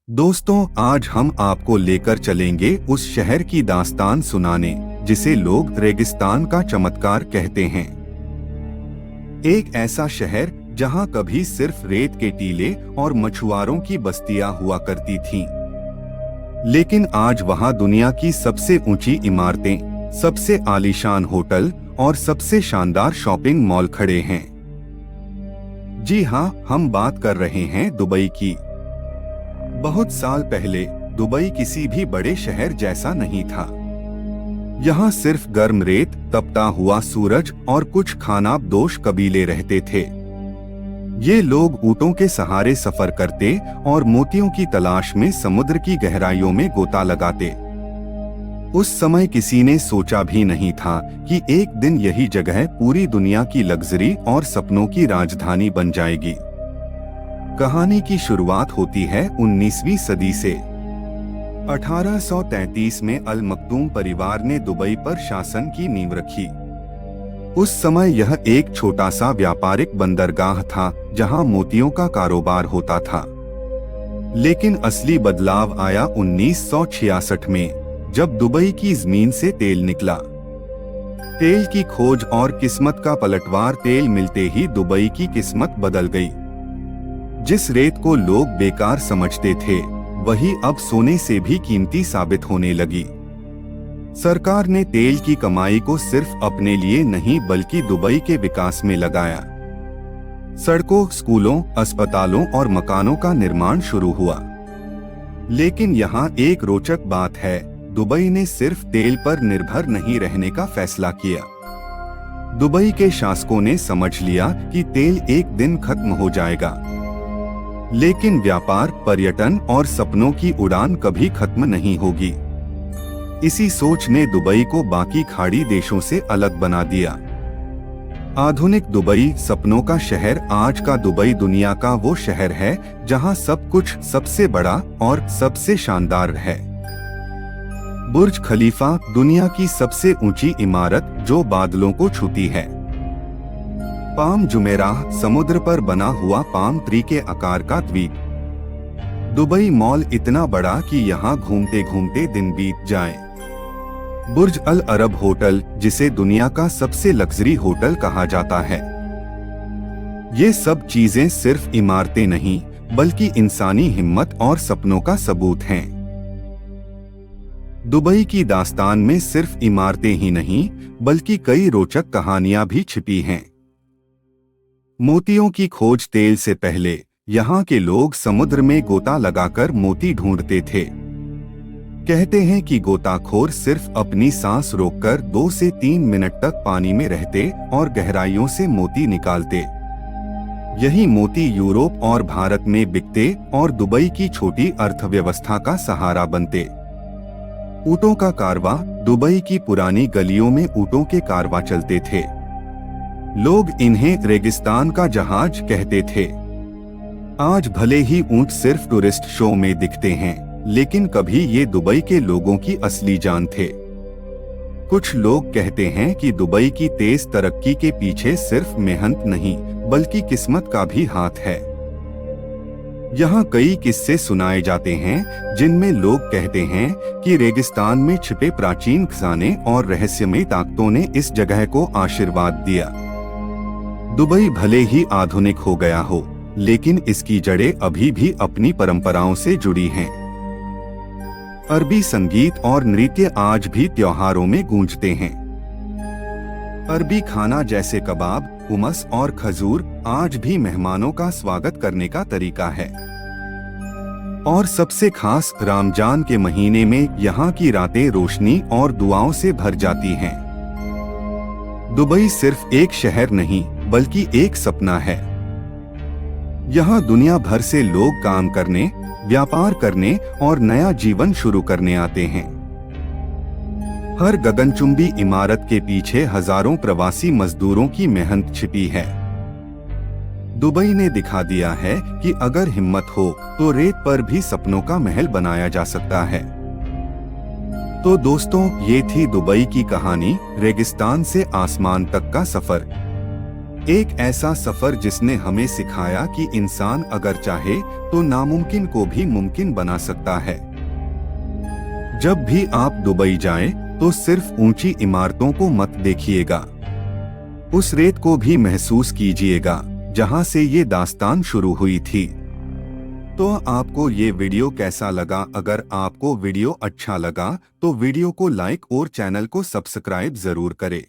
दोस्तों, आज हम आपको लेकर चलेंगे उस शहर की दास्तान सुनाने जिसे लोग रेगिस्तान का चमत्कार कहते हैं। एक ऐसा शहर जहां कभी सिर्फ रेत के टीले और मछुआरों की बस्तियां हुआ करती थीं। लेकिन आज वहां दुनिया की सबसे ऊंची इमारतें, सबसे आलीशान होटल और सबसे शानदार शॉपिंग मॉल खड़े हैं। जी हाँ, हम बात कर रहे हैं दुबई की। बहुत साल पहले दुबई किसी भी बड़े शहर जैसा नहीं था। यहाँ सिर्फ गर्म रेत, तपता हुआ सूरज और कुछ खानाबदोश कबीले रहते थे। ये लोग ऊँटों के सहारे सफर करते और मोतियों की तलाश में समुद्र की गहराइयों में गोता लगाते। उस समय किसी ने सोचा भी नहीं था कि एक दिन यही जगह पूरी दुनिया की लग्जरी और सपनों की राजधानी बन जाएगी। कहानी की शुरुआत होती है 19वीं सदी से। 1833 में अल मखदूम परिवार ने दुबई पर शासन की नींव रखी। उस समय यह एक छोटा सा व्यापारिक बंदरगाह था जहां मोतियों का कारोबार होता था। लेकिन असली बदलाव आया 1966 में, जब दुबई की जमीन से तेल निकला। तेल की खोज और किस्मत का पलटवार। तेल मिलते ही दुबई की किस्मत बदल गई। जिस रेत को लोग बेकार समझते थे, वही अब सोने से भी कीमती साबित होने लगी। सरकार ने तेल की कमाई को सिर्फ अपने लिए नहीं बल्कि दुबई के विकास में लगाया। सड़कों, स्कूलों, अस्पतालों और मकानों का निर्माण शुरू हुआ। लेकिन यहाँ एक रोचक बात है, दुबई ने सिर्फ तेल पर निर्भर नहीं रहने का फैसला किया। दुबई के शासकों ने समझ लिया कि तेल एक दिन खत्म हो जाएगा, लेकिन व्यापार, पर्यटन और सपनों की उड़ान कभी खत्म नहीं होगी। इसी सोच ने दुबई को बाकी खाड़ी देशों से अलग बना दिया। आधुनिक दुबई, सपनों का शहर। आज का दुबई दुनिया का वो शहर है जहां सब कुछ सबसे बड़ा और सबसे शानदार है। बुर्ज खलीफा, दुनिया की सबसे ऊंची इमारत जो बादलों को छूती है। पाम जुमेराह, समुद्र पर बना हुआ पाम ट्री के आकार का द्वीप। दुबई मॉल इतना बड़ा कि यहाँ घूमते घूमते दिन बीत जाए। बुर्ज अल अरब होटल, जिसे दुनिया का सबसे लग्जरी होटल कहा जाता है। ये सब चीजें सिर्फ इमारतें नहीं बल्कि इंसानी हिम्मत और सपनों का सबूत हैं। दुबई की दास्तान में सिर्फ इमारतें ही नहीं बल्कि कई रोचक कहानियां भी छिपी हैं। मोतियों की खोज। तेल से पहले यहाँ के लोग समुद्र में गोता लगाकर मोती ढूंढते थे। कहते हैं कि गोताखोर सिर्फ अपनी सांस रोककर 2 से 3 मिनट तक पानी में रहते और गहराइयों से मोती निकालते। यही मोती यूरोप और भारत में बिकते और दुबई की छोटी अर्थव्यवस्था का सहारा बनते। ऊँटों का कारवां। दुबई की पुरानी गलियों में ऊँटों के कारवां चलते थे। लोग इन्हें रेगिस्तान का जहाज कहते थे। आज भले ही ऊंट सिर्फ टूरिस्ट शो में दिखते हैं, लेकिन कभी ये दुबई के लोगों की असली जान थे। कुछ लोग कहते हैं कि दुबई की तेज तरक्की के पीछे सिर्फ मेहनत नहीं बल्कि किस्मत का भी हाथ है। यहाँ कई किस्से सुनाए जाते हैं जिनमें लोग कहते हैं कि रेगिस्तान में छिपे प्राचीन खजाने और रहस्यमय ताकतों ने इस जगह को आशीर्वाद दिया। दुबई भले ही आधुनिक हो गया हो, लेकिन इसकी जड़ें अभी भी अपनी परंपराओं से जुड़ी हैं। अरबी संगीत और नृत्य आज भी त्योहारों में गूंजते हैं। अरबी खाना जैसे कबाब, हुमस और खजूर आज भी मेहमानों का स्वागत करने का तरीका है। और सबसे खास, रमजान के महीने में यहाँ की रातें रोशनी और दुआओं से भर जाती हैं। दुबई सिर्फ एक शहर नहीं बल्कि एक सपना है। यहाँ दुनिया भर से लोग काम करने, व्यापार करने और नया जीवन शुरू करने आते हैं। हर गगनचुंबी इमारत के पीछे हजारों प्रवासी मजदूरों की मेहनत छिपी है। दुबई ने दिखा दिया है कि अगर हिम्मत हो तो रेत पर भी सपनों का महल बनाया जा सकता है। तो दोस्तों, ये थी दुबई की कहानी, रेगिस्तान से आसमान तक का सफर। एक ऐसा सफर जिसने हमें सिखाया कि इंसान अगर चाहे तो नामुमकिन को भी मुमकिन बना सकता है। जब भी आप दुबई जाएं, तो सिर्फ ऊंची इमारतों को मत देखिएगा, उस रेत को भी महसूस कीजिएगा जहां से ये दास्तान शुरू हुई थी। तो आपको ये वीडियो कैसा लगा? अगर आपको वीडियो अच्छा लगा तो वीडियो को लाइक और चैनल को सब्सक्राइब जरूर करें।